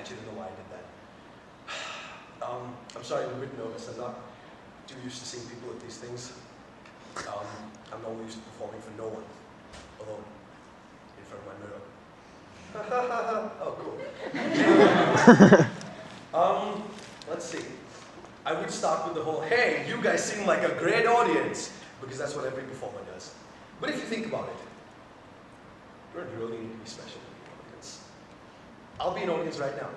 actually don't know why I did that. I'm sorry, I'm a bit nervous. I'm not too used to seeing people at these things. I'm not used to performing for no one, alone, in front of my mirror. Oh, cool. Let's see. I would start with the whole, hey, you guys seem like a great audience, because that's what every performer does. But if you think about it, you don't really need to be special to be an audience. I'll be an audience right now.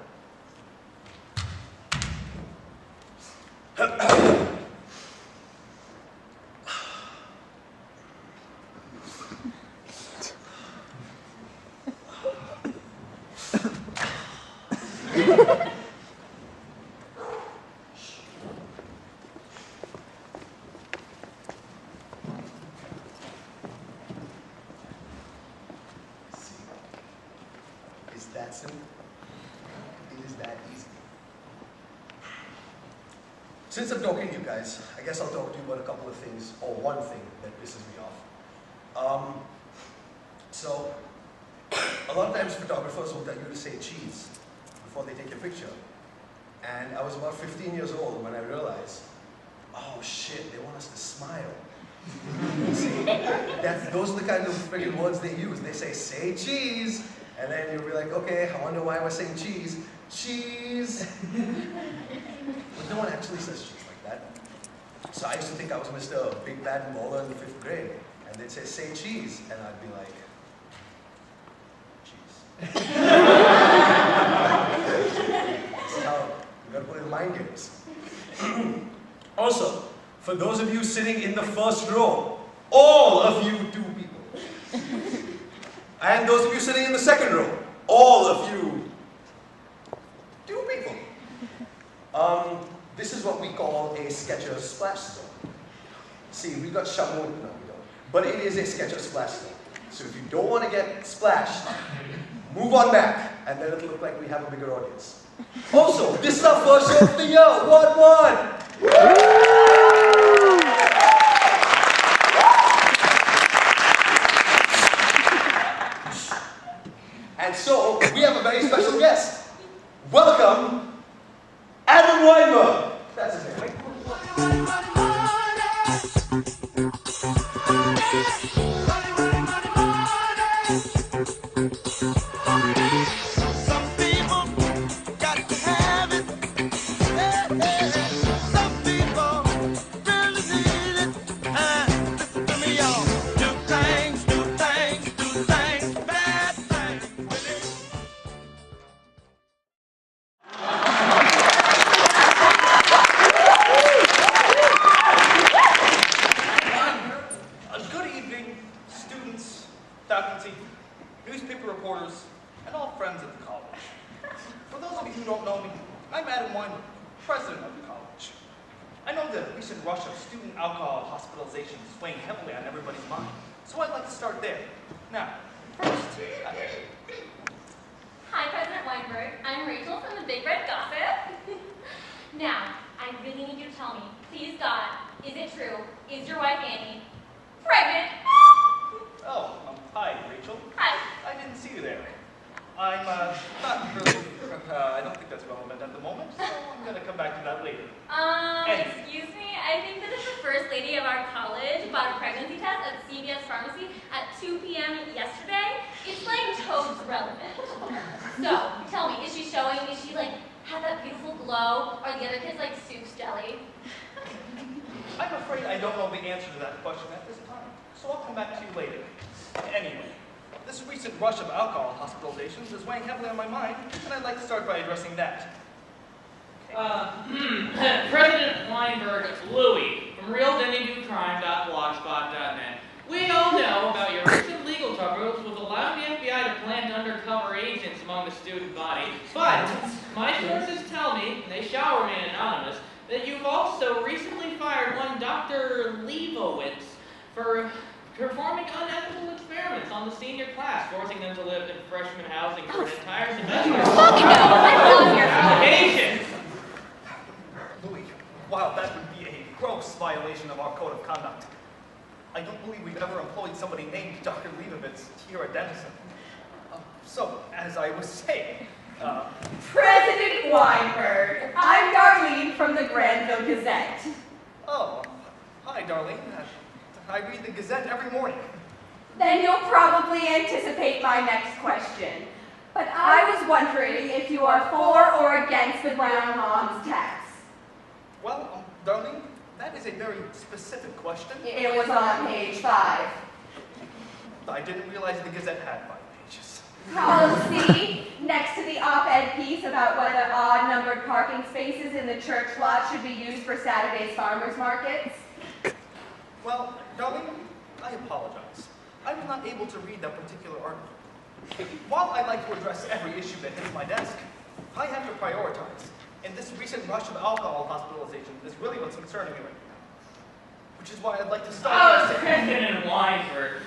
Since I'm talking to you guys, I guess I'll talk to you about a couple of things, or one thing that pisses me off. So, a lot of times photographers will tell you to say cheese before they take your picture. And I was about 15 years old when I realized, oh shit, they want us to smile. See, those are the kind of freaking words they use. They say cheese, and then you'll be like, okay, I wonder why I was saying cheese. Cheese! But no one actually says cheese like that. So I used to think I was Mr. Big Bad Baller in the 5th grade. And they'd say cheese. And I'd be like, cheese. That's how you gotta put it in mind games. Also, for those of you sitting in the first row, all of you 2 people. And those of you sitting in the second row, all of you 2 people. This is what we call a Sketcher splash zone. See, we got Shamoon, no we don't. But it is a Sketcher splash zone. So if you don't want to get splashed, move on back, and then it'll look like we have a bigger audience. Also, this is our first show of the year, 1-1! And so, we have a very special guest. Welcome, Adam Weinberg. That's his name. President Weinberg, I'm Darlene from the Granville Gazette. Oh, hi, Darlene. I read the Gazette every morning. Then you'll probably anticipate my next question. But I was wondering if you are for or against the groundhog's tax. Well, Darlene, that is a very specific question. It was on page 5. I didn't realize the Gazette had 5 pages. Policy, next to the op-ed piece about whether odd-numbered parking spaces in the church lot should be used for Saturday's farmers markets. Well, Darlene, I apologize. I was not able to read that particular article. While I'd like to address every issue that hits my desk, I have to prioritize. And this recent rush of alcohol hospitalization is really what's concerning me right now. Which is why I'd like to start by saying... President Weinberg,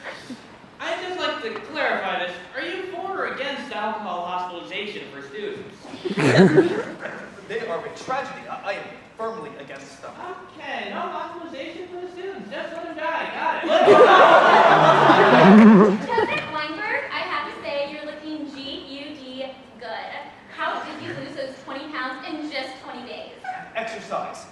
I'd just like to clarify this. Are you for or against alcohol hospitalization for students? They are a tragedy. I am firmly against them. Okay, no hospitalization for the students. Just let them die. Got it. President Weinberg, I have to say you're looking G-U-D good. How did you lose those 20 pounds in just 20 days? Exercise.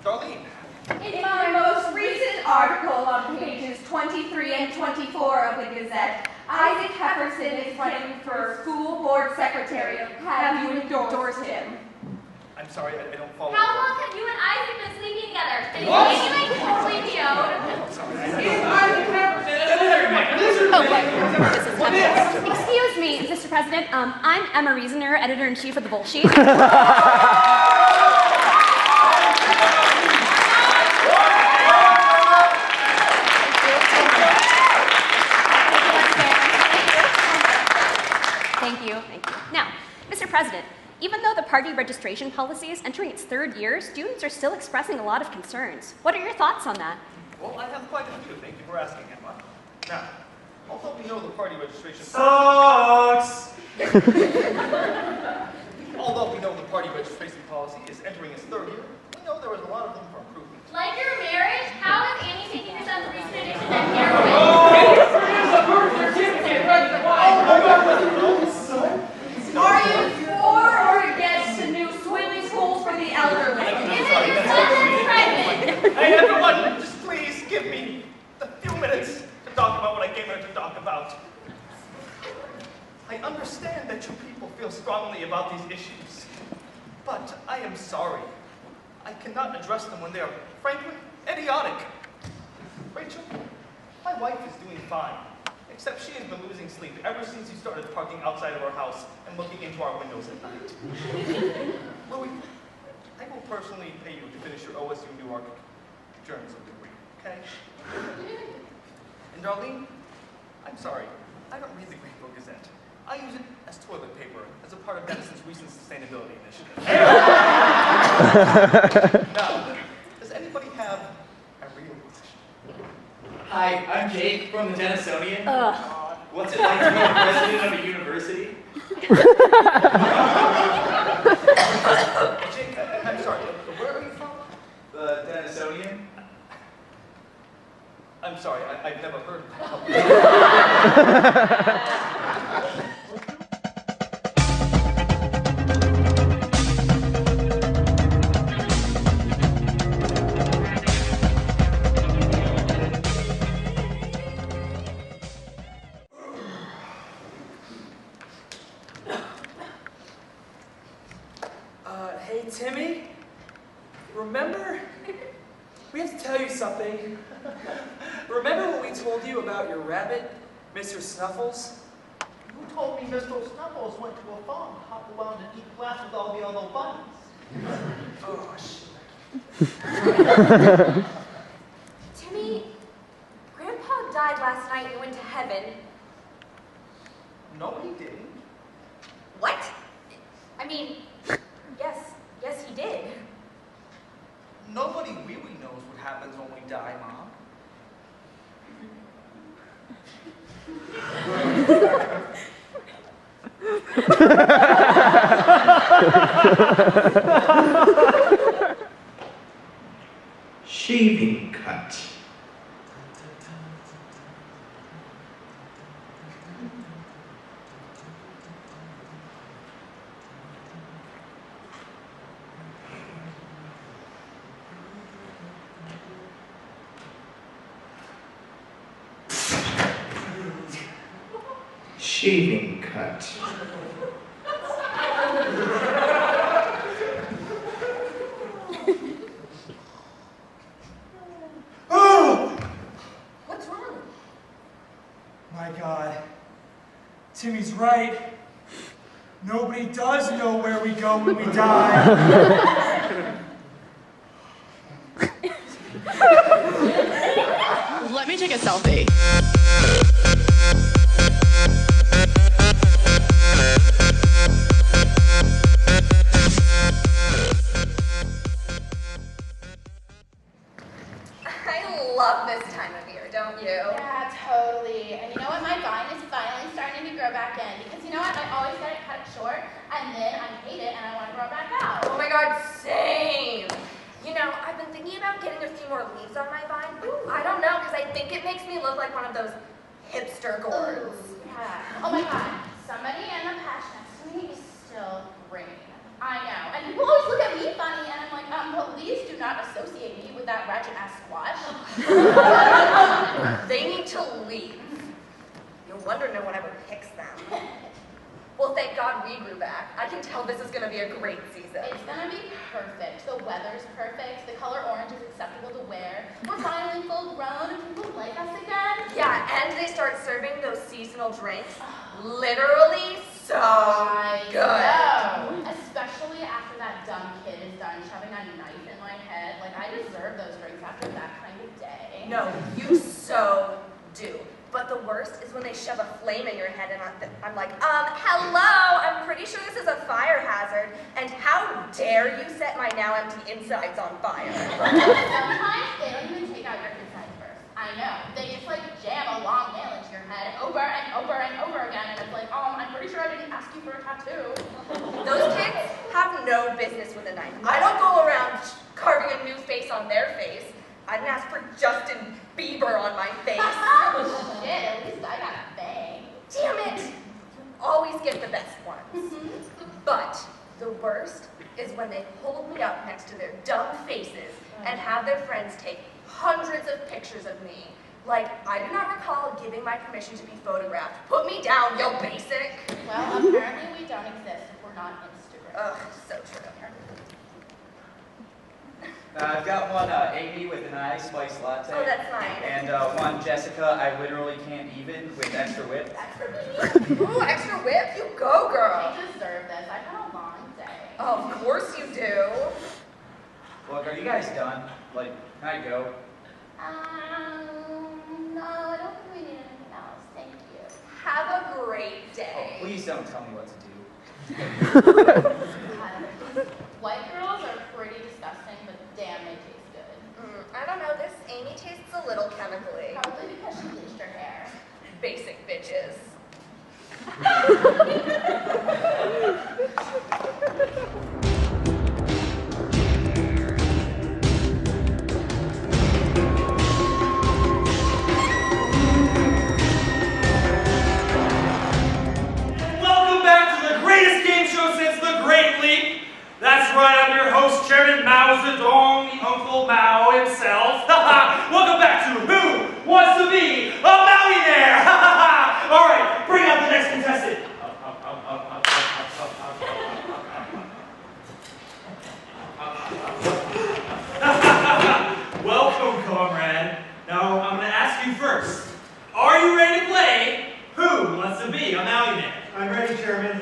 Darlene. In my most recent article on pages 23 and 24 of the Gazette, Isaac Hefferson is running for school board secretary. Have you endorsed him? I'm sorry, I don't follow. How long have you and Isaac been sleeping together? Is anything totally PO'd? Excuse me, Mr. President. I'm Emma Reasoner, editor-in-chief of the Bullsheet. Thank you. Now, Mr. President, even though the party registration policy is entering its 3rd year, students are still expressing a lot of concerns. What are your thoughts on that? Well, I have quite a few. Thank you for asking, Emma. Now, although we know the party registration... Sucks! Although we know the party registration policy is entering its 3rd year, we know there is a lot of room for improvement. Like your marriage? How is Annie taking your son's recent addiction to heroin? Are you for or against the new swimming pools for the elderly? Is it your son that's pregnant? Hey, everyone, just please give me a few minutes to talk about what I came here to talk about. I understand that you people feel strongly about these issues, but I am sorry. I cannot address them when they are, frankly, idiotic. Rachel, my wife is doing fine, except she has been losing sleep ever since you started parking outside of our house and looking into our windows at night. Louis, I will personally pay you to finish your OSU Newark journalism degree, okay? And Darlene, I'm sorry, I don't read the Grimblee Gazette. I use it as toilet paper as a part of Dennison's recent sustainability initiative. Now, does anybody have a real question? Hi, I'm Jake from the Dennisonian. What's it like to be the president of a university? Jake, I'm sorry, where are you from? The Dennisonian. I'm sorry, I've never heard of that. Hey, Timmy, remember? We have to tell you something. Remember what we told you about your rabbit, Mr. Snuffles? You told me Mr. Snuffles went to a farm, hopped around and eat glass with all the other bunnies. Oh, shit. Timmy, Grandpa died last night and went to heaven. No, he didn't. What? I mean, yes he did. Nobody really knows what happens when we die, Mom. Shaving cut. shaving cut. Oh! What's wrong? My God. Timmy's right. Nobody does know where we go when we die. Let me take a selfie. I love this time of year, don't you? Yeah, totally. And you know what? My vine is finally starting to grow back in. Because you know what? I always get it cut it short, and then I hate it, and I want to grow it back out. Oh my God, same. You know, I've been thinking about getting a few more leaves on my vine. I don't know, because I think it makes me look like one of those hipster gourds. Ooh, yeah. Oh my God. Somebody in the patch next to me is still green. I know. And people always look at me funny, and I'm like, please do not associate me with that ratchet-ass squash. They need to leave. No wonder no one ever picks them. Well, thank God we grew back. I can tell this is going to be a great season. It's going to be perfect. The weather's perfect. The color orange is acceptable to wear. We're finally full grown and people like us again. Yeah, and they start serving those seasonal drinks. Literally so good. No. Especially after that dumb kid is done shoving a knife in my head. Like, I deserve those drinks after that kind of day. No, you so do. But the worst is when they shove a flame in your head and I'm like, hello, I'm pretty sure this is a fire hazard, and how dare you set my now empty insides on fire? Sometimes they don't even take out your insides first. I know. They just like jam a long nail into your head over and over and over again, and it's like, I'm pretty sure I didn't ask you for a tattoo. Those kids have no business with a knife. I don't go around carving a new face on their face. I didn't ask for Justin Bieber on my face. Shit, at least I got a bang. Damn it! You always get the best ones. But the worst is when they hold me up next to their dumb faces and have their friends take hundreds of pictures of me. Like, I do not recall giving my permission to be photographed. Put me down, yo basic! Well, apparently we don't exist if we're not Instagram. Ugh, so true. I've got one Amy with an ice spice latte. Oh, that's mine. And one Jessica, I literally can't even, with extra whip. Extra me? Ooh, extra whip? You go, girl. I deserve this. I've had a long day. Oh, of course you do. Look, are you guys done? Like, can I go? No, I don't think we need anything else. Thank you. Have a great day. Oh, please don't tell me what to do. White girls are pretty disgusting, but damn, they taste good. I don't know, this Amy tastes a little chemically. Probably because she bleached her hair. Basic bitches. Welcome back to the greatest game show since the Great Leap. That's right, I'm your host, Chairman Mao Zedong, Uncle Mao himself. Welcome back to Who Wants to Be a Millionaire? All right, bring out the next contestant. Welcome, comrade. Now, I'm going to ask you first. Are you ready to play Who Wants to Be a Millionaire? I'm ready, Chairman.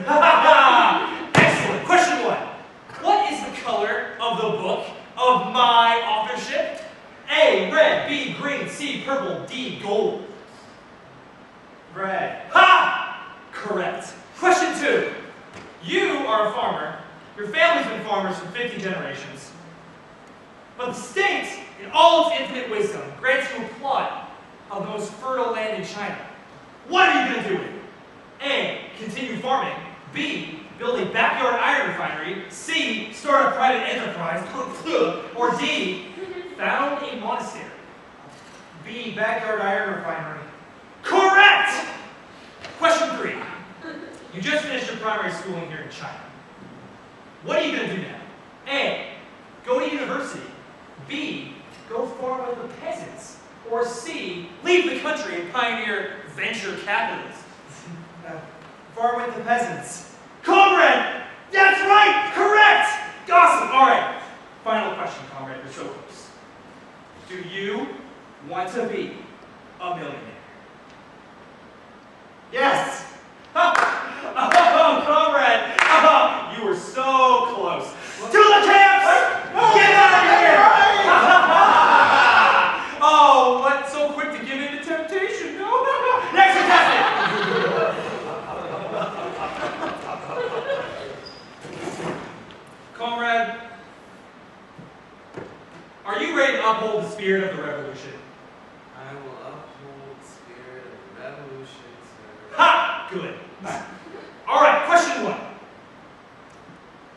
Excellent. Question 1. What is the color of the book of my authorship? A, red, B, green, C, purple, D, gold. Red. Ha! Correct. Question 2. You are a farmer. Your family's been farmers for 50 generations. But the state, in all its infinite wisdom, grants you a plot of the most fertile land in China. What are you going to do with it? A, continue farming. B, build a backyard iron refinery. C, start a private enterprise. Or D, found a monastery. B, backyard iron refinery. Correct! Question 3. You just finished your primary schooling here in China. What are you going to do now? A, go to university. B, go farm with the peasants. Or C, leave the country and pioneer venture capitalism. Farm with the peasants. Comrade! That's right! Correct! Awesome! Alright. Final question, comrade. You're so close. Do you want to be a millionaire? Yes! Oh, comrade! Oh, you were so close. To the camps! Get out of here! Oh, what? So quick to give in to temptation? No. Next contestant! Comrade, are you ready to uphold the spirit of the revolution? I will uphold the spirit of the revolution, sir. Ha! Good. All right, question 1.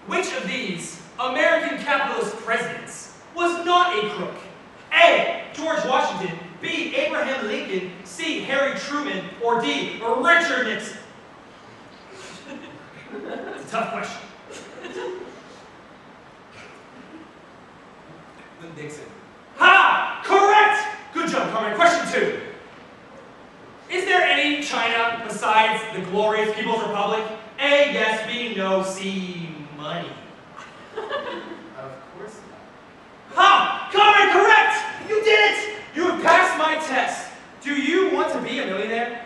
Which of these American capitalist presidents was not a crook? A. George Washington, B. Abraham Lincoln, C. Harry Truman, or D. Richard Nixon? It's a tough question. Nixon. Ha! Correct! Good job, comrade. Question 2. Is there any China besides the glorious People's Republic? A. Yes, B. No, C. Money. Of course not. Ha! Comrade, correct! You did it! You have passed my test. Do you want to be a millionaire?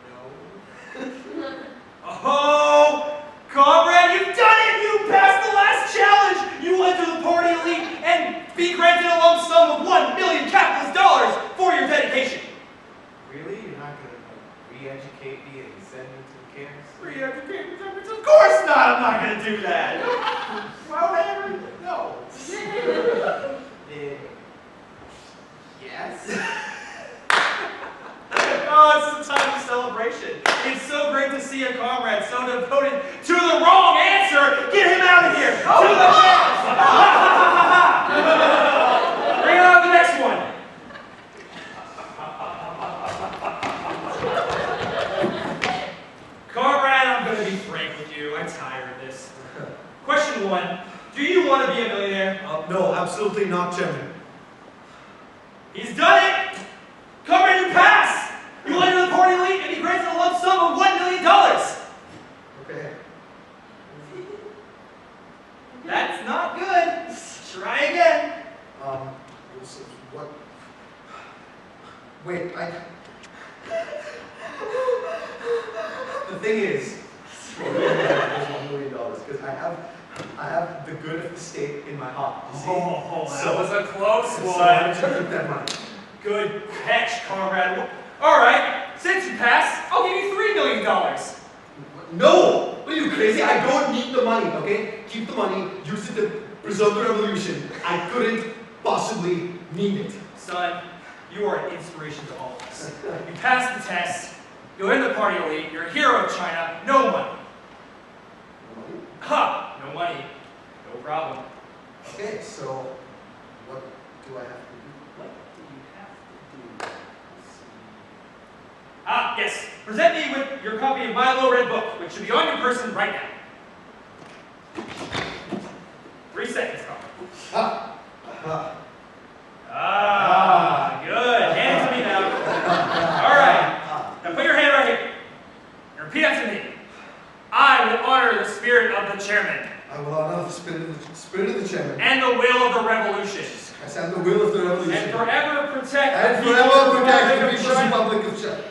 No. Oh, comrade, you've done it! You passed the last challenge! You will enter the party elite and be granted a lump sum of $1 million capitalist dollars for your dedication. Really? You're not going to re-educate me and send me to the camps? Re-educate me? Of course not! I'm not going to do that. Why would I ever? No. Yes. Oh, it's a time of celebration. It's so great to see a comrade so devoted to the wrong answer. Get him out of here. To the camps. Bring on the next one. Comrade, I'm going to be frank with you. I'm tired of this. Question 1. Do you want to be a millionaire? No, absolutely not, Chairman. He's done it! Comrade, you pass! You will enter the party elite and be granted a lump sum of $1 million! Okay. That's not good. Try again. What? Wait, the thing is, there's $1 million, because I have the good of the state in my heart, you see? That was a close So I one. should keep that money. Good catch, comrade. All right, since you passed, I'll give you $3 million. No! Are you crazy? I don't need the money, okay? Keep the money, use it to preserve the revolution. I couldn't possibly need it. Son, you are an inspiration to all of us. You passed the test, you're in the party elite, you're a hero of China, no money. No money? Ha! No money. No problem. Okay, so what do I have to do? What do you have to do? Ah, yes. Present me with your copy of my little red book, which should be on your person right now. 3 seconds, Carl. Good. Hand it to me now. All right. Now put your hand right here. And repeat after me. I will honor the spirit of the chairman. I will honor the spirit of the chairman. And the will of the revolution. Yes, and the will of the revolution. And forever protect and the forever protect the People's People's China. Republic of China.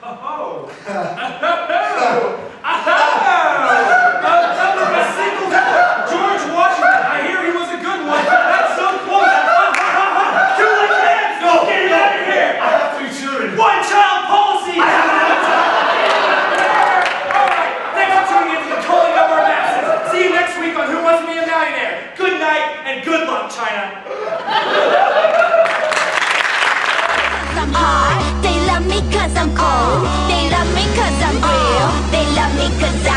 Oh. George Washington. I hear he was a good one. That's so close. To the camps. No, get him out of here. I have 3 children. One-child policy. All right. Thanks for tuning in to the Calling of Our Masses. See you next week on Who Wants to Be a Millionaire. Good night and good luck, China. I'm hot, they love me cause I'm cold. They love me cause I'm real. They love me cause I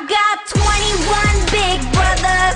got 21 big brothers.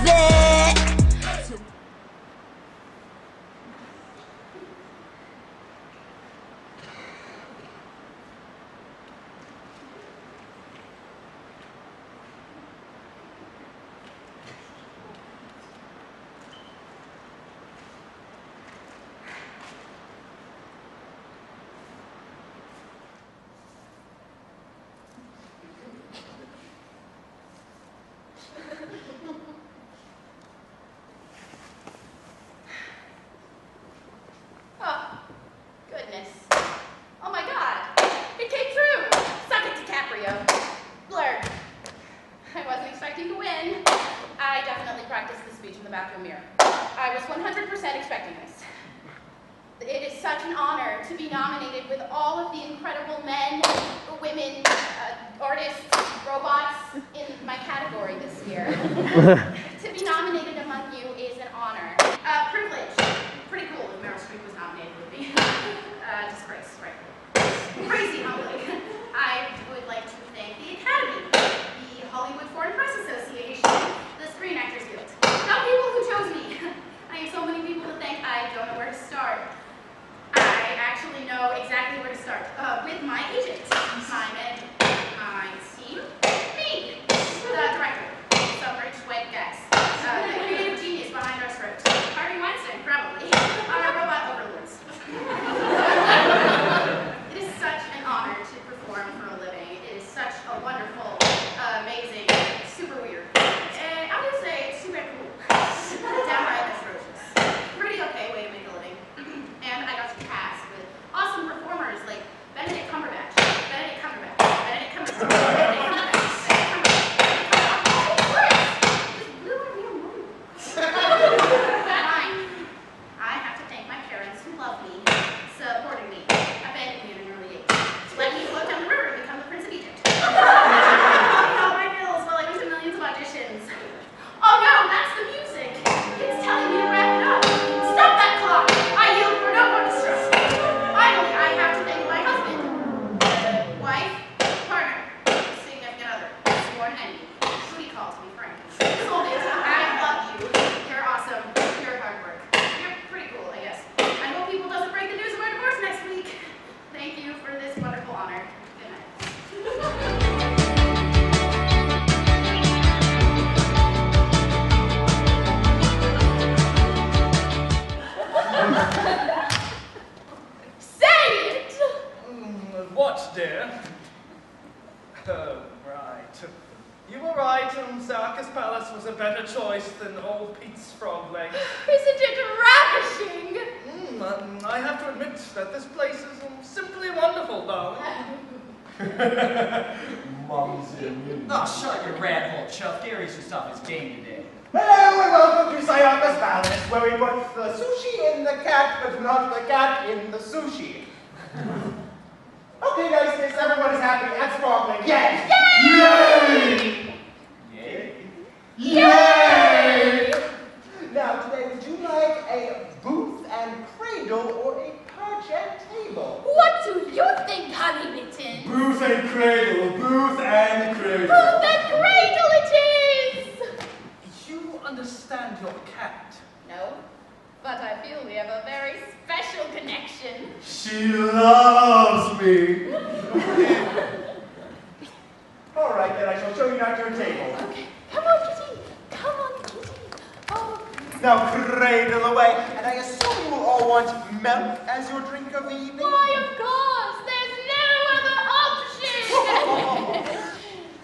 Listen, I definitely practiced this speech in the bathroom mirror. I was 100% expecting this. It is such an honor to be nominated with all of the incredible men, women, artists, robots in my category this year. To be nominated among you is an honor. Privilege. Pretty cool if Meryl Streep was nominated with me. Disgrace, right? Crazy humbling. I would like to thank the Academy, the Hollywood Foreign Press Association, the Screen Actors Guild. The people who chose me. I have so many people to thank, I don't know where to start. I actually know exactly where to start. With my agent, my team, me, the director, some rich white guys, the creative genius behind our script, Harvey Weinstein, probably, our robot overlords. It is such an honor to perform for a living. It is such a wonderful, amazing, super weird, and I would say super cool, downright atrocious. Pretty okay way to make a living. And I got to cast with awesome performers like Benedict Cumberbatch, Benedict Cumberbatch, Benedict Cumberbatch, Benedict Cumberbatch, Benedict Cumberbatch, Boris! Just blew my real mood. Fine. I have to thank my parents who love me, supported me, abandoned me at an early age, let me float down the river and become the Prince of Egypt. Paid all my bills while I went to millions of auditions. Oh no, that's the music. It's telling me to wrap it up. Stop that clock. I yield for no more distress. Finally, I have to thank my husband, wife, partner, significant other, sworn enemy, booty call to be frank. Soulmate, I love you. You're awesome. You're hard work. You're pretty cool, I guess. I hope people doesn't break the news of our divorce next week. Thank you for this wonderful honor. Good night. What, dear? Oh, right. You were right, Circus Palace was a better choice than old Pete's frog legs. Isn't it ravishing? I have to admit that this place is simply wonderful, darling. Mumsy. Oh, shut your rat hole, Chuck. Gary's just off his game today. Hello and welcome to Circus Palace, where we put the sushi in the cat, but not the cat in the sushi. Okay, guys, since everyone is happy and sparkling, yay! Yay! Yay! Yay! Now, today, would you like a booth and cradle or a perch and table? What do you think, Honey Mitten? Booth and cradle, booth and cradle. Booth and cradle it is! You understand your cat? No, but I feel we have a very special connection. She loves me. All right, then I shall show you now to your table. Okay, come on, Kitty. Come on, Kitty. Oh. Now cradle away, and I assume you will all want milk as your drink of the evening? Why, of course. There's no other option.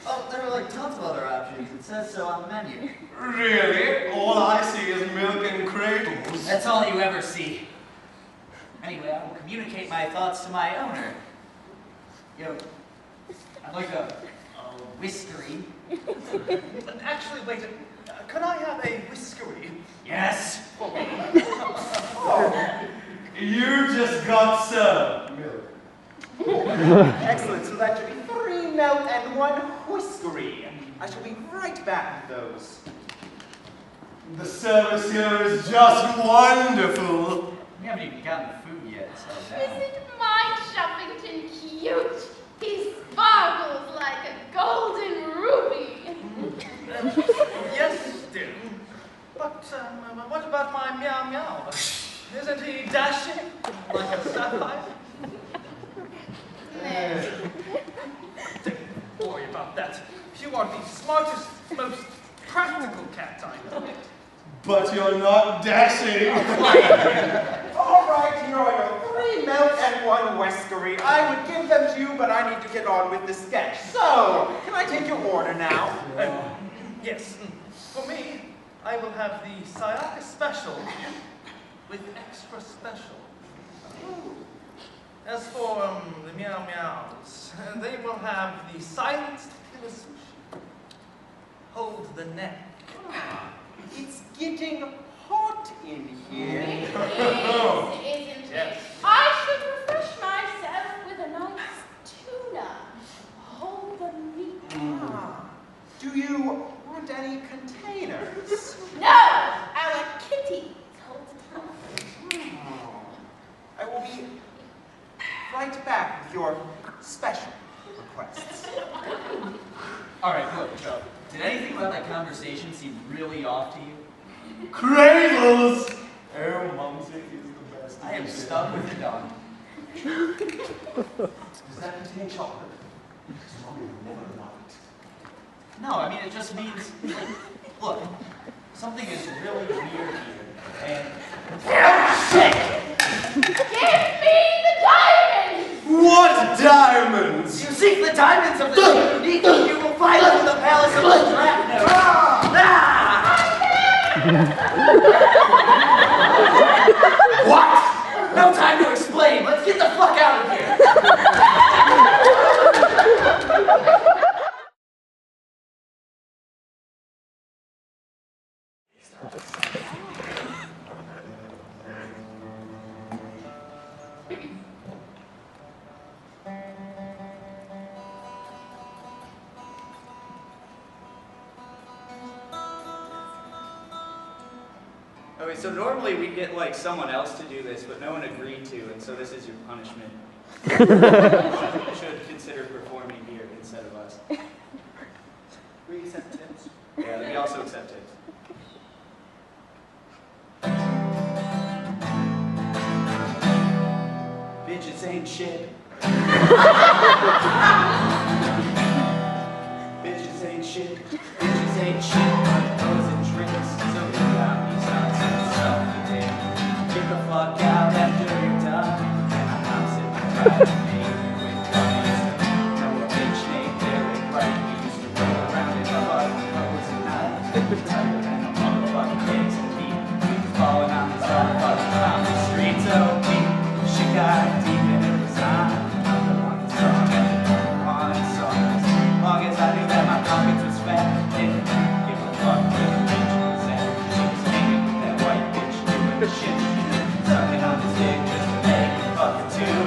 Oh, there are like tons of other options. It says so on the menu. Really? All I see is milk and cradles. That's all you ever see. Anyway, I will communicate my thoughts to my owner. I'd like a whiskery. Actually, wait, can I have a whiskery? Yes. You just got some milk. Excellent, so that should be 3 milk and 1 whiskery. I shall be right back with those. The service here is just wonderful. We haven't even gotten the food yet, so Isn't my Shuffington cute? He sparkles like a golden ruby. Yes, dear. But what about my meow meow? Isn't he dashing like a sapphire? Don't worry about that. You are the smartest, most practical cat I know. But you're not dashing. All right, here are your 3 milk and 1 whiskery. I would give them to you, but I need to get on with the sketch. So, can I take your order now? Yes. For me, I will have the Sayaka special with extra special. As for the meow meows, they will have the silenced killer sushi. Hold the neck. It's getting hot in here. It is, isn't it? Yes. I should refresh myself with a nice tuna. Hold the meat. Do you want any containers? No! Our kitty holds it. I will be right back with your special requests. All right, look, Troupe. Did anything about that conversation seem really off to you? Cradles! Oh, Mumsy is the best. I am stuck with your dog. Does that contain chocolate? Because Mommy would never allow it. No, I mean, it just means, like, look, something is really weird here, and... Oh, shit! Give me the diamonds! What diamonds? You seek the diamonds of the unique, and you will find them in the palace of the dragon. What? No time to explain. Let's get the fuck out of here. Okay, so normally we'd get like someone else to do this, but no one agreed to, and so this is your punishment. You should consider performing here instead of us. We accept tips? Yeah, we also accept tips. Bitches ain't shit. Bitches ain't shit. Bitches ain't shit. Those and tricks. So you got me something to do. Get the fuck out after you're done. And I'm not sitting right with me. With puppies. Know a bitch named Derek, right? We used to roll around in the hut. Hoes and nights. Tighter than a motherfucking eggs to me. We was falling on these motherfucking on the streets. So she got deep and it was on. I'm the one that saw it. One song. As long as I knew that my pockets was fat, didn't give a fuck where the bitch was at. She was hanging with that white bitch doing the shit. Sucking on his dick just to make him fuck it too.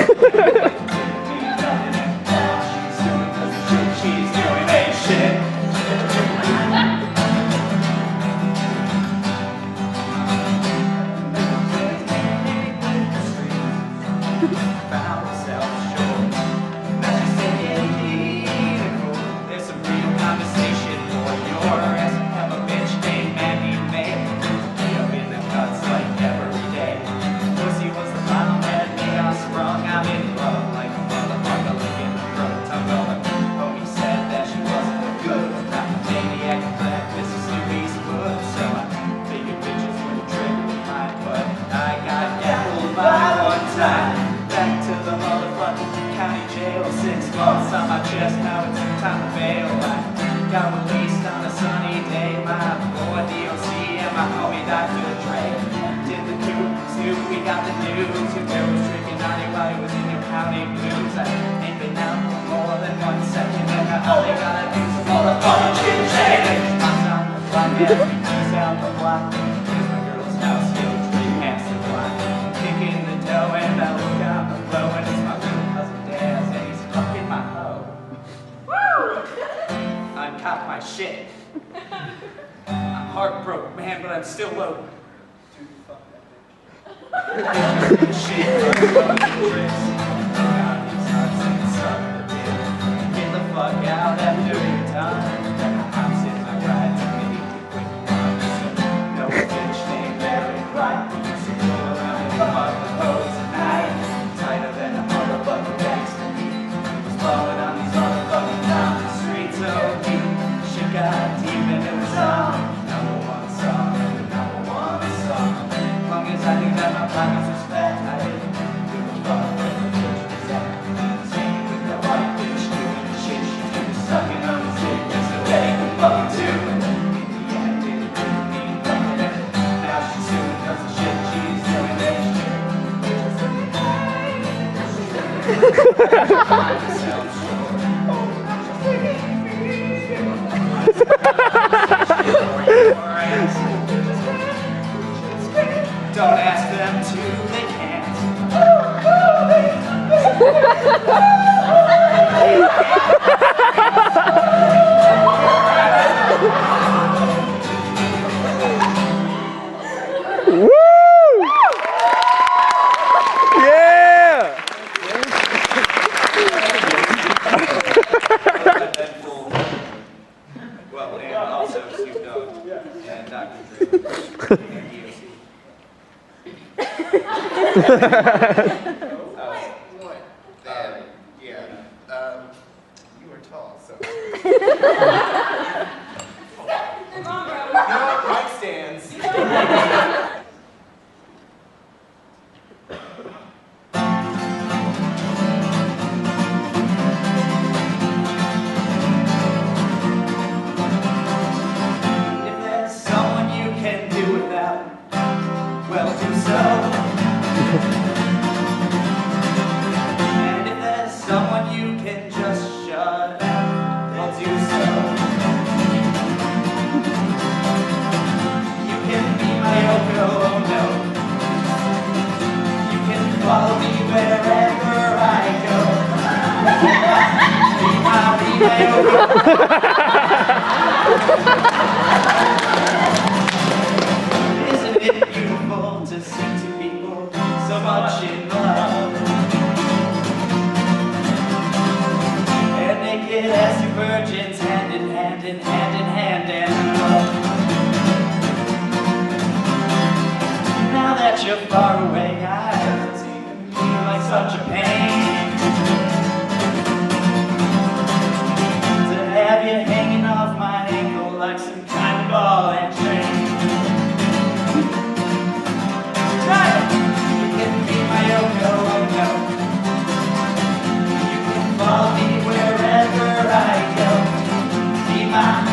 Didn't mean nothing at all. She's doing cause the shit she's doing ain't shit. Found herself short. Now she's taking vehicle. There's some real conversation for your ass. Have a bitch named Mandy May. Get up in the cuts like every day. Pussy was the final that made us sprung. I'm in love like a motherfucker licking the throat. I'm going. Homie said that she wasn't good. Not a maniac like Mrs. Louise Wood. So I figured bitches would trick mine, but I got gappled by one time. Back to the motherfucking county jail. 6 months on my chest, now it's time to bail. I got released on a sunny day. My boy DOC and my homie Dr. Dre did the coup. Snoop, we got the news. Your girl was drinking on you while he was in your county blues. I ain't been out for more than 1 second, and I only gotta do some motherfucking chit-chatting. I'm on the block, yeah, he's out the block. There's my girl's house, still 3 past the block. Kicking the dough and I look out the flow, and it's my little cousin Daz, and he's fucking my hoe. Uncop my shit. I'm heartbroken, man, but I'm still loaded. Dude, fuck that bitch. Shit, tricks. Got these nuts and suck the dick. Get the fuck out after you're done. I'm sitting my ride to me. Quick one. No bitch named Everett, right? We used to go around and fuck the hoes at night. Tighter than a motherfucking gangster. We was blowing on these motherfucking down the streets. So deep, shit got deep and it was on. Number 1 song, number 1 song. As long as I knew that my pockets was fat, I didn't give a fuck where the bitch was at. Singing with that white bitch doing the shit she do, sucking on his dick just to make him fucking too. In the end, it didn't mean nothing. Now she's suing cause the shit she's doing ain't shit. Find herself short. You were tall, so. Come on, bro. No, mic stands. If there's someone you can do without, well, do so. And if there's someone you can just shut out, well, do so. You can be my Yoko, oh no. You can follow me wherever I go. Be my Yoko. Isn't it beautiful to see two people so much in love? And naked as two virgins, hand in hand, in hand in hand, and in love. Now that you're far away, I feel like such a pain to have you hanging off my ankle like some kind of ball and chain. You can be my Yoko, oh no. You can follow me wherever I go. Be my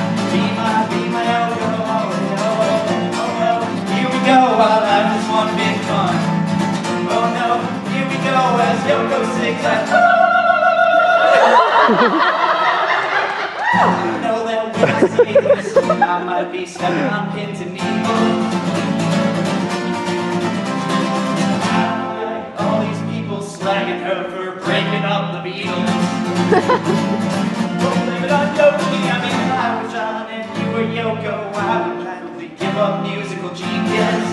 Yoko, oh no, oh no. Here we go, our life is one big fun. Oh no, here we go as Yoko sings like I know that when I see this, I might be stepping on pins and needles. All these people slagging her for breaking up the Beatles. Don't blame it on Yoki, I mean if I was John and you were Yoko, I would gladly give up musical genius.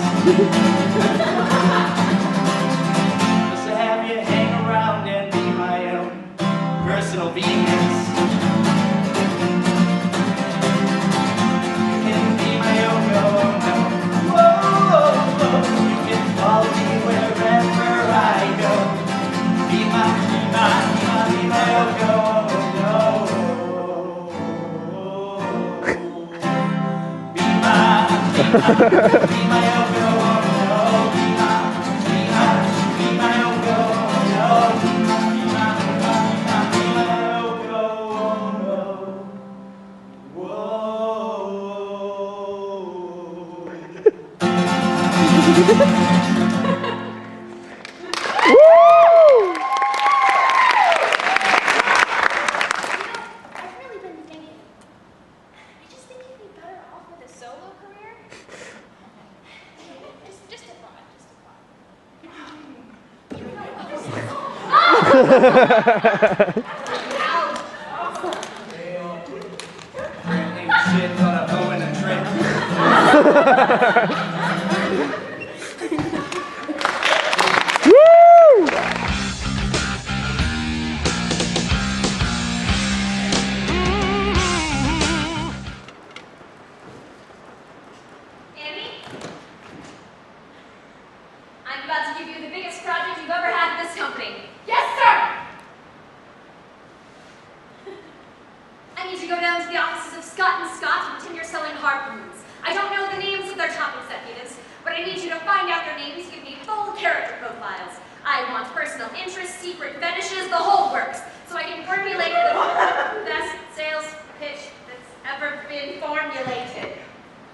Just to have you hang around and be my own personal Venus. You can be my Yoko, oh no. Whoa, you can follow me wherever I go. Be my Yoko, oh no. Be my Yoko, oh no. Be my Yoko, oh no. Be my Yoko, oh no. I've really been thinking. I just think you'd be better off with a solo career. Just a thought, Ain't shit but a hoe and a trick. Annie? I'm about to give you the biggest project you've ever had in this company. Yes, sir. I need to go down to the offices of Scott & Scott and pretend you're selling harpoons. I don't know the names of their top executives, but I need you to find out their names and give me full character profiles. I want personal interests, secret fetishes, the whole works, so I can formulate the best sales pitch that's ever been formulated.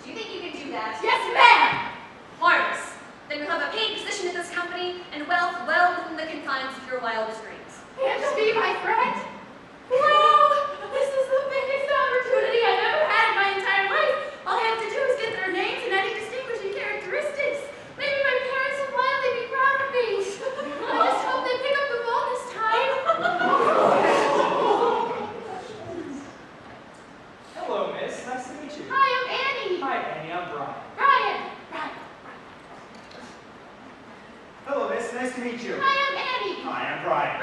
Do you think you can do that? Yes, ma'am. Marvelous. Then you'll have a paid position at this company and wealth well within the confines of your wildest dreams. And to be my friend? Wow, this is the biggest opportunity I've ever had in my entire life. All I have to do is get their names and any distinguishing characteristics. Maybe my parents will finally be proud of me. I just hope they pick up the phone this time. Hello, miss. Nice to meet you. Hi, I'm Annie. Hi, Annie. I'm Brian. Brian. Hello, miss. Nice to meet you. Hi, I'm Annie. Hi, I'm Brian.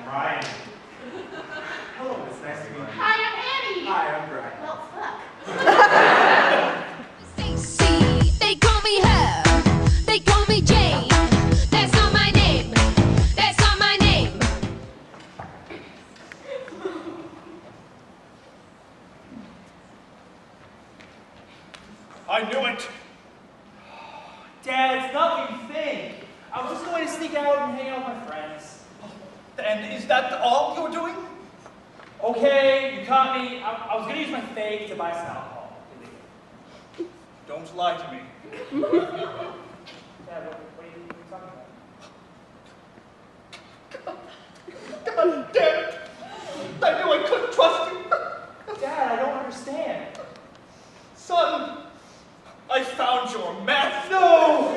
Brian. Hello, miss. Nice to meet you. Hi, I'm Annie. Hi, I'm Brian. Well, fuck. They call me her. They call me I knew it. Dad, it's not what you think. I was just going to sneak out and hang out with my friends. And is that all you're doing? Okay, you caught me. I was going to use my fake to buy some alcohol. Don't lie to me. Dad, what are you talking about? God damn it! I knew I couldn't trust you. Dad, I don't understand. Son, I found your meth. No!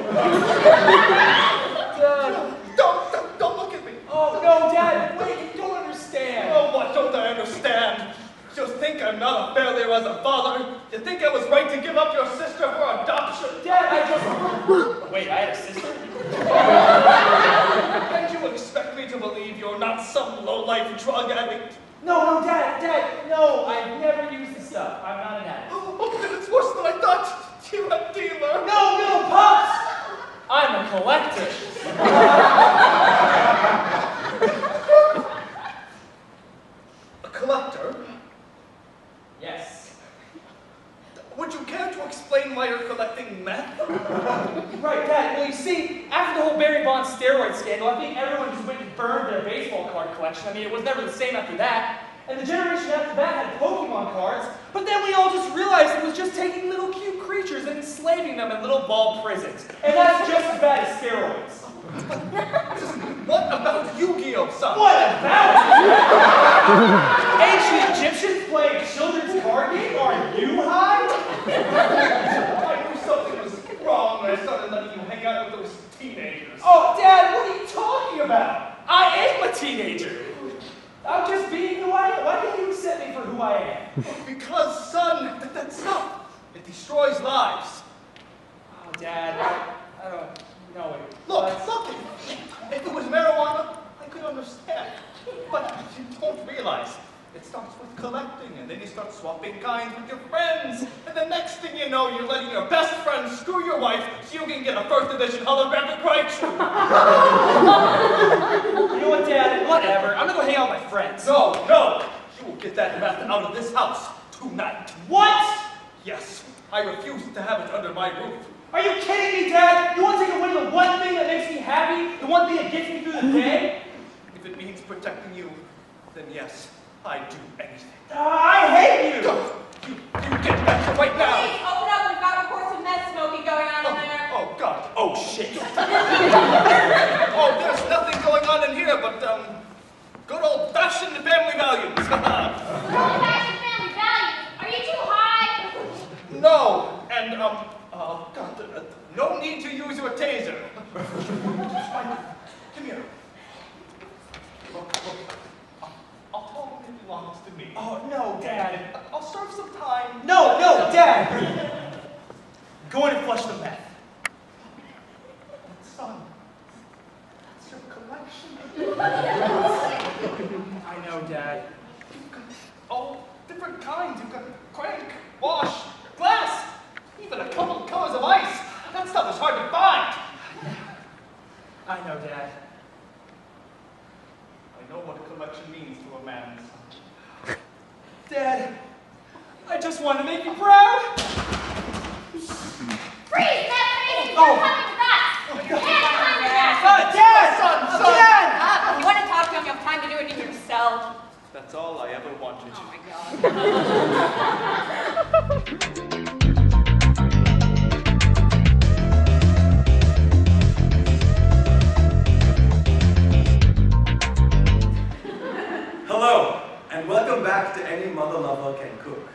Dad. Don't look at me. Oh, no, Dad, wait, you don't understand. Oh, what don't I understand? You think I'm not a failure as a father? You think I was right to give up your sister for adoption? Dad, I just... Wait, I had a sister? And you expect me to believe you're not some low-life drug addict? No, Dad, no, I've never used this stuff. I'm not an addict. Oh, then it's worse than I thought. You're a dealer. No, Pops! I'm a collector. A collector? Yes. Would you care to explain why you're collecting meth? Right, Dad. Well, you see, after the whole Barry Bonds steroid scandal, I think everyone just went and burned their baseball card collection. I mean, it was never the same after that. And the generation after that had Pokemon cards, but then we all just realized it was just taking little cute creatures and enslaving them in little ball prisons. And that's just as bad as steroids. What about Yu-Gi-Oh, son? What about it? Ancient Egyptians playing children's card game? Are you high? I knew something was wrong when I started letting you hang out with those teenagers. Oh, Dad, what are you talking about? I am a teenager. I'm just being who I am. Why can't you accept me for who I am? Because, son, that stuff, it destroys lives. Oh, Dad, I don't know it. Look, if it was marijuana, I could understand. But you don't realize, it starts with collecting, and then you start swapping kinds with your friends. And the next thing you know, you're letting your best friend screw your wife so you can get a first edition holographic Raichu. You know what, Dad? Whatever. I'm gonna go hang out with my friends. No. You will get that meth out of this house tonight. What? Yes, I refuse to have it under my roof. Are you kidding me, Dad? You want to take away the one thing that makes me happy? The one thing that gets me through the day? If it means protecting you, then yes, I'd do anything. I hate you! Go! You get back right now! Please, open up. We've got reports of meth smoking going on in there. Oh, God. Oh, shit. Oh, there's nothing going on in here but, good old-fashioned family values. Old-fashioned family values? Are you too high? No, and, God, no need to use your taser. Come here. Look. I'll tell him it belongs to me. Oh, no, Dad. I'll serve some time. No, Dad. Go in and flush the meth. Son, that's your collection. I know, Dad. You've got all different kinds. You've got crank, wash, glass, even a couple of colors of ice. That stuff is hard to find. I know, Dad. I know what a collection means to a man. Dad, I just want to make you proud. Freeze, Matt, freeze! Oh. You're coming with us! You're coming with us! Dad! Son! If you want to talk to him, you have time to do it in yourself. That's all I ever wanted. Oh, my God. Hello, and welcome back to Any Mother Lover Can Cook.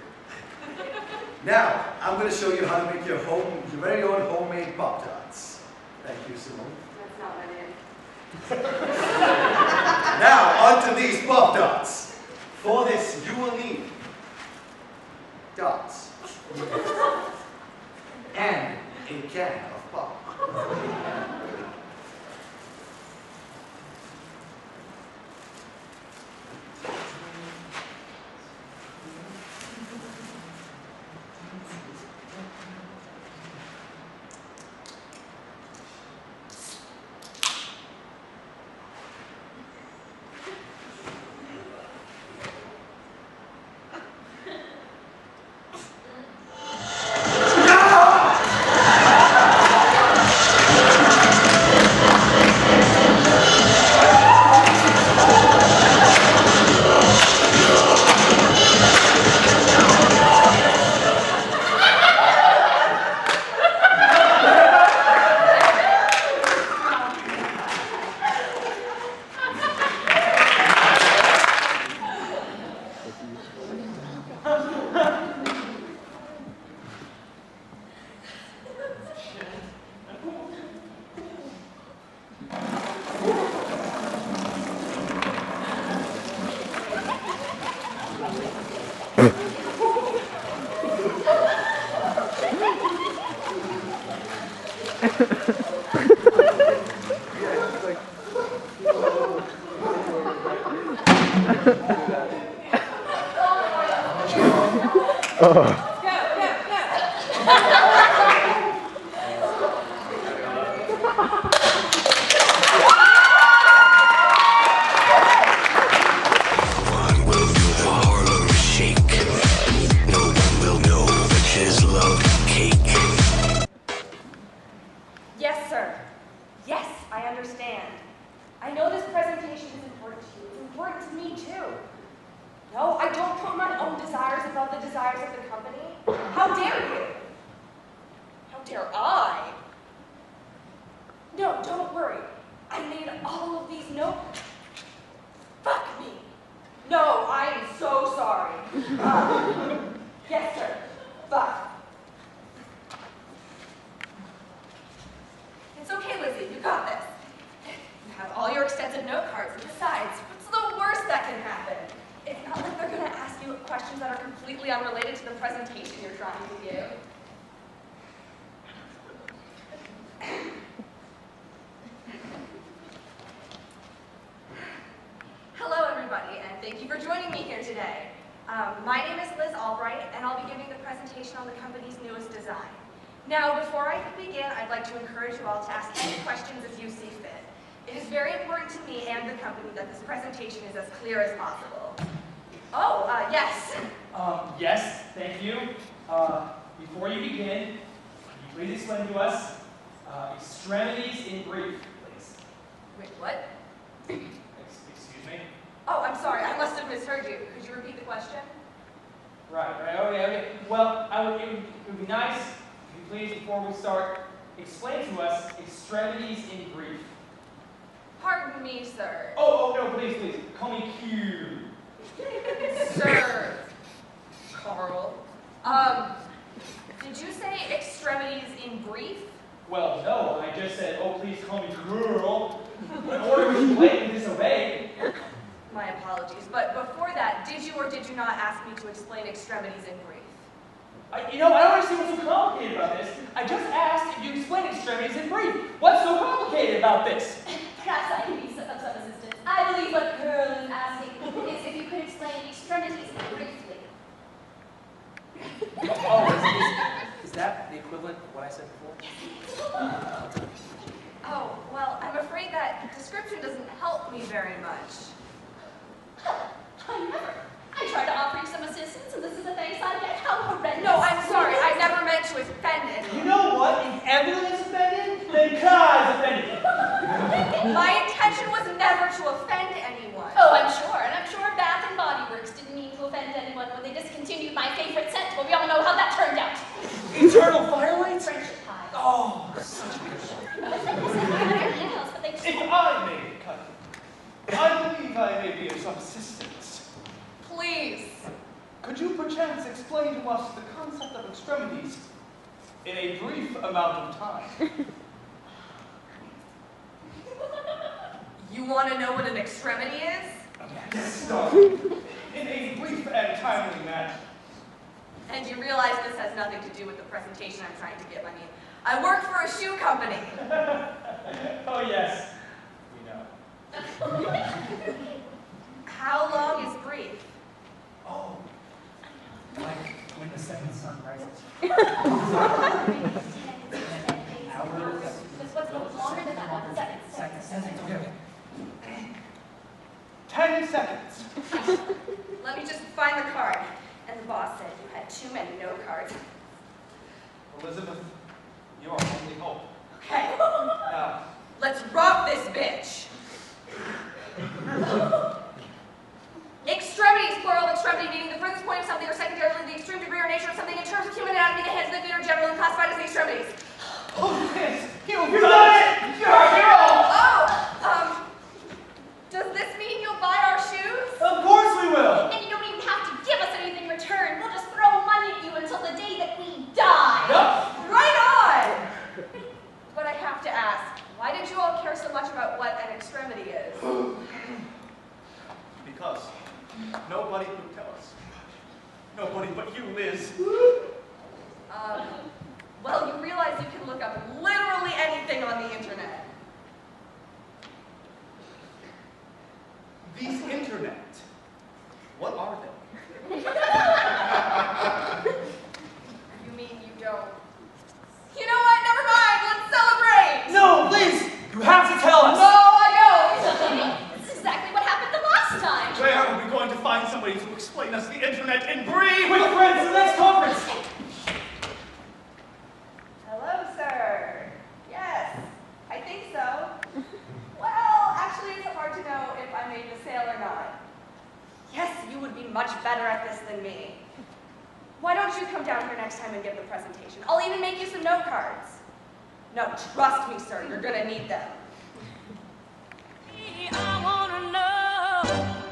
Now, I'm going to show you how to make your very own homemade Pop-Tarts. Thank you, Simone. That's not what it is. Now, onto these Pop-Tarts. For this, you will need dots and a can of pop. No! Yes, sir. Yes, I understand. I know this presentation is important to you. It's important to me, too. No, I don't put my own desires above the desires of the company. How dare you? How dare I? No, don't worry. I made all of these notes. Fuck me. No, I am so sorry. Yes, sir. Fuck. It's okay, Lizzie. You got this. You have all your extensive note cards. And besides, what's the worst that can happen? It's not like they're going to ask you questions that are completely unrelated to the presentation you're trying to give. Hello, everybody, and thank you for joining me here today. My name is Liz Albright, and I'll be giving the presentation on the company's newest design. Now, before I begin, I'd like to encourage you all to ask any questions as you see fit. It is very important to me and the company that this presentation is as clear as possible. Oh, yes. Yes, thank you. Before you begin, can you please explain to us extremities in brief, please? Wait, what? Excuse me? Oh, I'm sorry. I must have misheard you. Could you repeat the question? Right, okay. Well, it would be nice if you please, before we start, explain to us extremities in brief. Pardon me, sir. Oh, no, please. Call me Q. Sir. Carl. Did you say extremities in brief? Well, no, I just said, oh, please call me girl. In order to blatantly disobey. My apologies, but before that, did you or did you not ask me to explain extremities in brief? I don't understand what's so complicated about this. I just asked if you explain extremities in brief. What's so complicated about this? Perhaps I can be of some assistance. I believe what Pearl is asking is if you could explain extremities briefly. Is that the equivalent of what I said before? Oh, well, I'm afraid that description doesn't help me very much. I tried to offer you some assistance, and this is the thanks I get. How horrendous. No, I'm sorry. I never meant to offend anyone. You know what? If everyone is offended, then Kai's offended. My intention was never to offend anyone. Oh, I'm sure. And I'm sure Bath and Body Works didn't mean to offend anyone when they discontinued my favorite scent, but we all know how that turned out. Eternal firelight? Friendship pies. Oh, such a good show. If I may cut, I believe I may be of some assistance. Please. Could you perchance explain to us the concept of extremities in a brief amount of time? You want to know what an extremity is? Yes, no. In a brief and timely manner. And you realize this has nothing to do with the presentation I'm trying to give. I mean, I work for a shoe company. Oh, yes. We know. How long is brief? Oh, like when the second sun rises. Hours. This was longer than that 1 second. Seconds. Okay. 10 seconds. Let me just find the card. And the boss said you had too many note cards. Elizabeth, you are only hope. Okay. Now, Let's rob this bitch. Extremities, plural extremity, meaning the furthest point of something or secondarily the extreme degree or nature of something in terms of human anatomy, the hands and the feet are generally classified as the extremities. oh, yes, you You got it! You're a hero! Oh, does this mean you'll buy our shoes? Of course we will! And you don't even have to give us anything in return. We'll just throw money at you until the day that we die. Yep. Right on! But I have to ask, why did you all care so much about what an extremity is? Because nobody could tell us. Nobody but you, Liz. Well, you realize you can look up literally anything on the internet. These internet, what are they? access the internet in brief. Quick, friends, to the next conference. Hello, sir. Yes, I think so. Well, actually, it's hard to know if I made the sale or not. Yes, you would be much better at this than me. Why don't you come down here next time and give the presentation? I'll even make you some note cards. No, trust me, sir, you're gonna need them. I wanna know,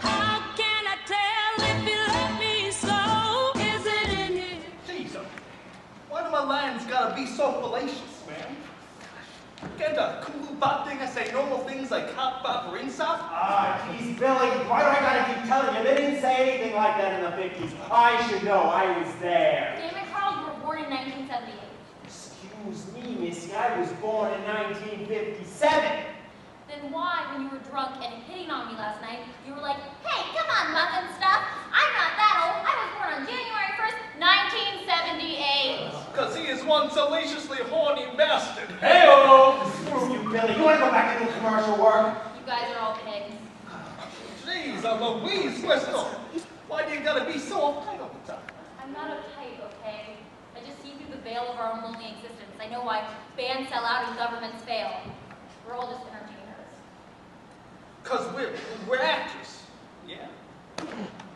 how can I tell if you love me so? Is it in you? Jesus, why do my lines gotta be so fallacious, man? Can't a cool bot thing I say normal things like hot bop or insop? Ah, geez, Billy, why do I gotta keep telling you? They didn't say anything like that in the 50s. I should know, I was there. Damn it, Carl, you were born in 1978. Excuse me, Missy, I was born in 1957. Then why, when you were drunk and hitting on me last night, you were like, hey, come on, muffin stuff. I'm not that old. I was born on January 1st, 1978. Because he is one salaciously horny bastard. Hey-oh! Screw you, Billy. You wanna go back and do commercial work? You guys are all pigs. Jeez, Louise Crystal. Why do you gotta be so uptight all the time? I'm not uptight, okay? I just see through the veil of our own lonely existence. I know why bands sell out and governments fail. We're all just entertainers. Because we're actors. Yeah.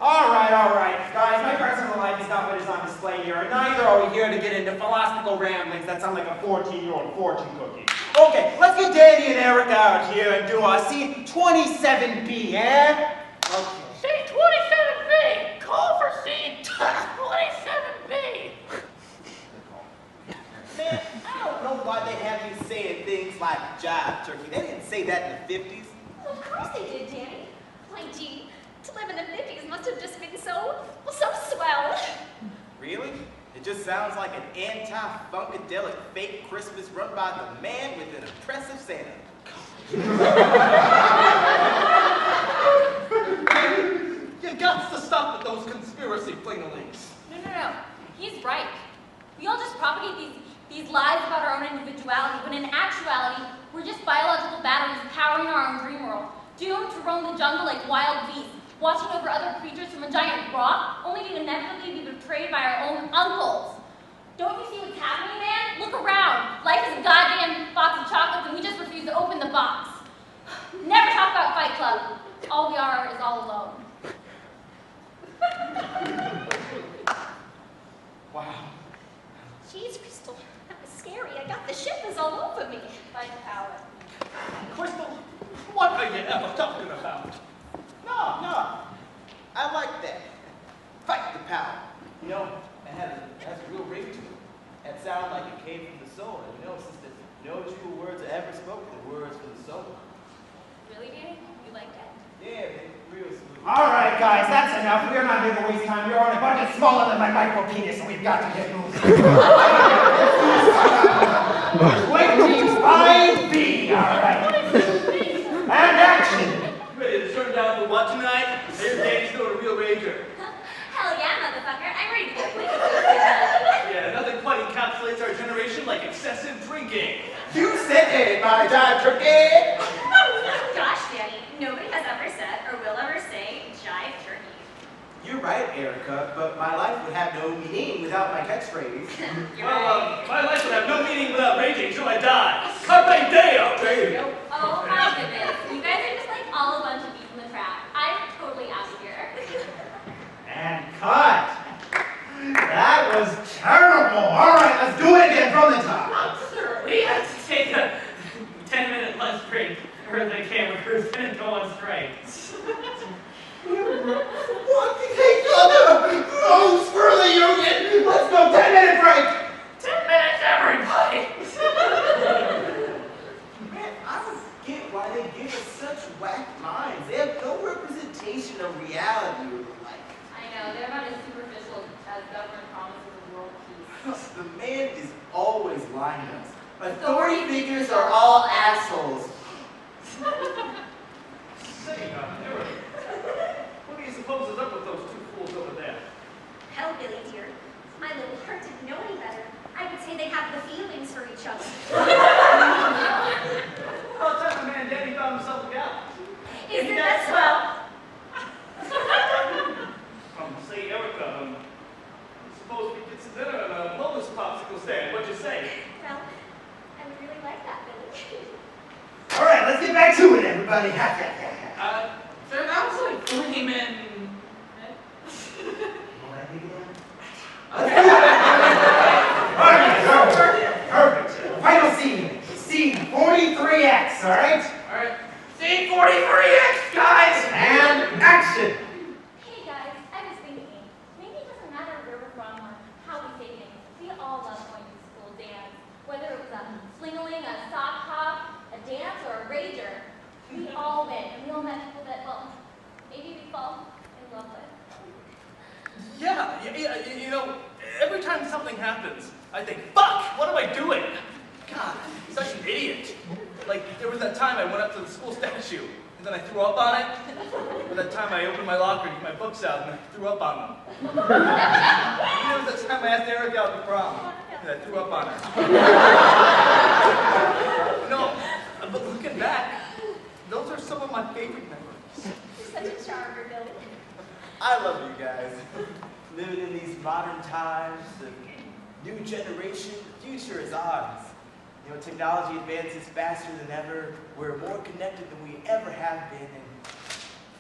All right. Guys, my personal life is not what is on display here, and neither are we here to get into philosophical ramblings that sound like a 14-year-old fortune cookie. Okay, let's get Danny and Eric out here and do scene 27B, eh? Okay. Scene 27B! Call for scene 27B! Man, I don't know why they have you saying things like jive turkey. They didn't say that in the 50s. Well, of course they did, Danny. My gee, to live in the 50s must have just been so swell. Really? It just sounds like an anti-funkadelic fake Christmas run by the man with an oppressive Santa. You got to stop with those conspiracy flingalings. No. He's right. We all just propagate these lies about our own individuality, when in actuality, we're just biological batteries powering our own dream world, doomed to roam the jungle like wild beasts, watching over other creatures from a giant rock, only to inevitably be betrayed by our own uncles. Don't you see what's happening, man? Look around. Life is a goddamn box of chocolates, and we just refuse to open the box. Never talk about Fight Club. All we are is all alone. Wow. Jeez, Crystal, that was scary. I got the shivers all over me. Fight power. Crystal, what are you ever talking about? No. I like that. Fight the power. You know, it has a real ring to it. That sound like it came from the soul. And you know, sister, no true words are ever spoken, the words from the soul. Really, Danny? You like that? Yeah, man, real smooth. All right, guys, that's enough. We're not here to waste time. You're on a budget smaller than my micro penis, and we've got to get moving. Wait, teams 5B, all right. And action. Ready to turn down for what tonight? Here's Danny's doing a real rager. Hell yeah, motherfucker. I'm ready to get lit. Yeah, nothing quite encapsulates our generation like excessive drinking. You said it, my jive turkey. Gosh, Danny, nobody has ever said or will ever say jive turkey. You're right, Erica, but my life would have no meaning without my catchphrase. My life would have no meaning without raging till I die. Carpe Deo, baby. Nope. Oh my goodness. You guys are just like all a bunch of bees in the trap. I'm totally out of here. And cut. That was terrible. All right, let's do it again from the top. Sir, we have to take a 10-minute lunch break, or the camera crew's gonna go on strike. What? Hey, brother! Rose for the union! Let's go 10-minute break! 10 minutes, everybody! Man, I don't get why they give us such whack lines. They have no representation of reality or the like. I know, they're about as superficial as government promises of world peace. The man is always lying to us. Authority figures are all assholes. Say, Eric, what do you suppose is up with those two fools over there? Hell, Billy dear. My little heart didn't know any better. I would say they have the feelings for each other. Well, tell the man Danny found himself a gal. Isn't that swell? Say, Erica, suppose we get some dinner at a homeless popsicle stand. What'd you say? Well, I really like that, Billy. All right, let's get back to it, everybody. Sir, that was like flaming. Perfect. Final scene. Scene 43X, all right? All right. Scene 43X, guys! And action. Hey guys, I was thinking, maybe it doesn't matter where we're from or how we say things. We all love going to school dance. Whether it was a fling-a-ling, a sock hop, a dance, or a rager. We all went, and we all met people that, well, maybe we fall in love with. Yeah, you know, every time something happens, I think, fuck, what am I doing? God, I'm such an idiot. Like, there was that time I went up to the school statue, and then I threw up on it. And that time I opened my locker to get my books out, and I threw up on them. And there was that time I asked Erica out to prom, and I threw up on her. No, but looking back, those are some of my favorite memories. You're such a charmer, Billy. I love you guys. Living in these modern times, the new generation, the future is ours. You know, technology advances faster than ever. We're more connected than we ever have been, and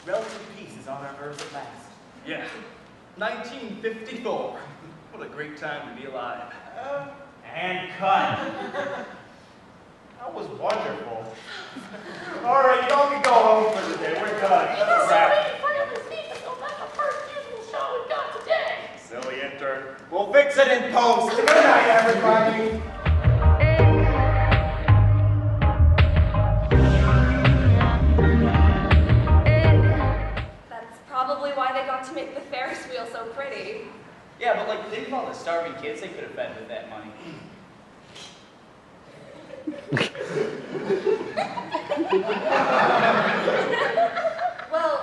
relative peace is on our earth at last. Yeah, 1954. What a great time to be alive. And cut. That was wonderful. All right, y'all can go home for today. We're done. That's a wrap. Silly intern. We'll fix it in post. Good night, everybody. That's probably why they got to make the Ferris wheel so pretty. Yeah, but like, think of all the starving kids they could have fed with that money. Well,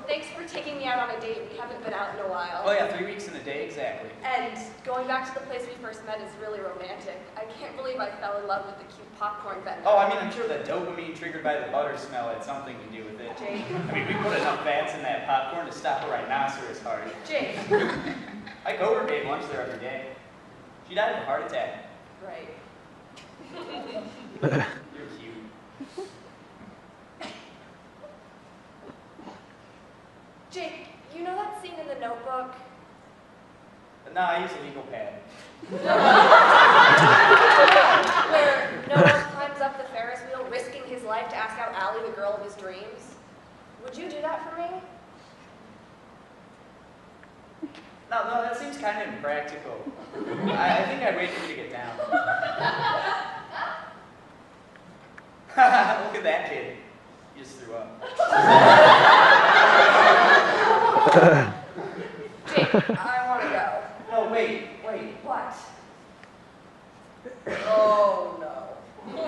thanks for taking me out on a date. We haven't been out in a while. Oh yeah, 3 weeks in a day, exactly. And going back to the place we first met is really romantic. I can't believe I fell in love with the cute popcorn vendor. Oh, I mean, I'm sure the dopamine triggered by the butter smell had something to do with it. Jake. I mean, we put enough fats in that popcorn to stop a rhinoceros heart. Jake. I co-work ate lunch there every day. She died of a heart attack. Right. You're cute. Jake, you know that scene in The Notebook? But nah, I use a legal pad. Where Noah climbs up the Ferris wheel, risking his life to ask out Allie, the girl of his dreams. Would you do that for me? No, that seems kind of impractical. I think I'd wait for you to get down. Look at that kid. He just threw up. Jake, I want to go. No, wait. What? Oh, no.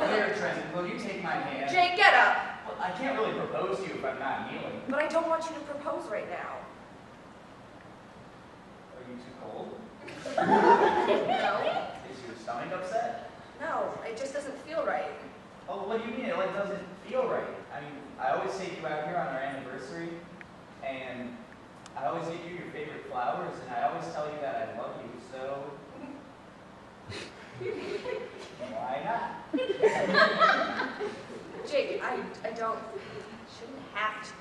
Here, Trent, will you take my hand? Jake, get up. Well, I can't really propose to you if I'm not kneeling. But I don't want you to propose right now. Are you too cold? No. Is your stomach upset? No, it just doesn't feel right. Oh, what do you mean? It like doesn't feel right. I mean, I always take you out here on our anniversary, and I always get you your favorite flowers, and I always tell you that I love you, so why not? Jake, I shouldn't have to.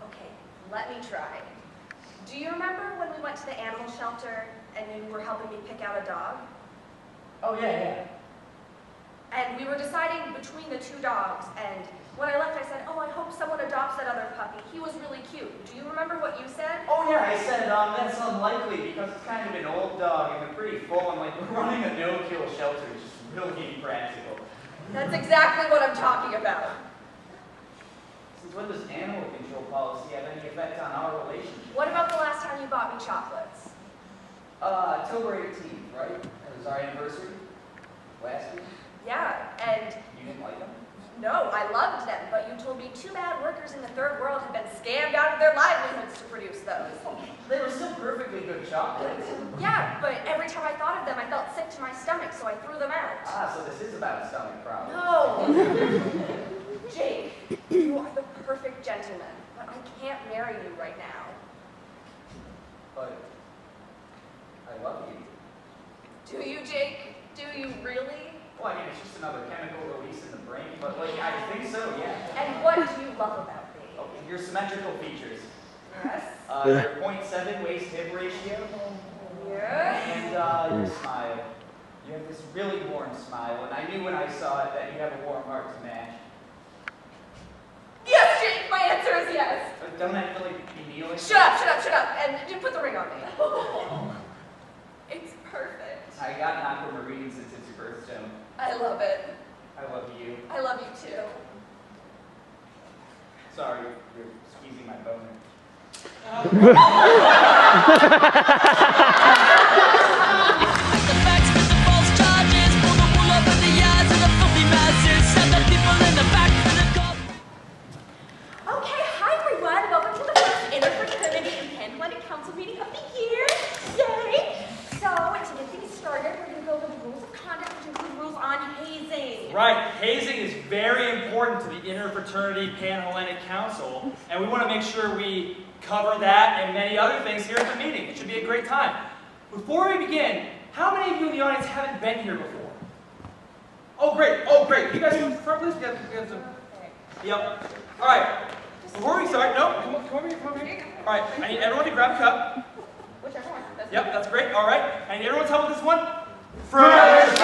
Okay, let me try. Do you remember when we went to the animal shelter and you were helping me pick out a dog? Oh, yeah. And we were deciding between the two dogs, and when I left I said, oh, I hope someone adopts that other puppy. He was really cute. Do you remember what you said? Oh, yeah, I said, that's unlikely because it's kind of an old dog and they're pretty full, and like running a no-kill shelter is just really impractical. That's exactly what I'm talking about. Since when does animal control policy have any effect on our relationship? What about the last time you bought me chocolates? October 18th, right? It was our anniversary. Last week. Yeah, and... You didn't like them? No, I loved them, but you told me 2 bad workers in the third world had been scammed out of their livelihoods to produce those. They were still perfectly good chocolates. Yeah, but every time I thought of them, I felt sick to my stomach, so I threw them out. Ah, so this is about a stomach problem. No! Jake, you are the perfect gentleman, but I can't marry you right now. But Do you, Jake? Do you really? Well, I mean, it's just another chemical release in the brain, but like, I think so, yeah. And what do you love about me? Oh, your symmetrical features. Yes? Your 0.7 waist-hip ratio. Yes? And your smile. You have this really warm smile, and I knew when I saw it that you have a warm heart to match. Yes, Jake, my answer is yes. Don't I feel like be kneeling? Shut up, and you put the ring on me. It's perfect. I got an aquamarine since it's your birthstone. I love it. I love you. I love you too. Sorry, you're squeezing my boner. Okay, hi everyone. Welcome to the first Interfraternity and Pan-Hellenic Council meeting of the year. Yay! So, to get things started, we're going to go over the rules of conduct, which include rules on hazing. Right, hazing is very important to the Interfraternity Pan-Hellenic Council, and we want to make sure we cover that and many other things here at the meeting. It should be a great time. Before we begin, how many of you in the audience haven't been here before? Oh, great. You guys come to the front, please. We have some. Yep. All right. Before we start, no, come over here. All right, I need everyone to grab a cup. Whichever one. Yep, that's great. All right. I need everyone's help with this one. First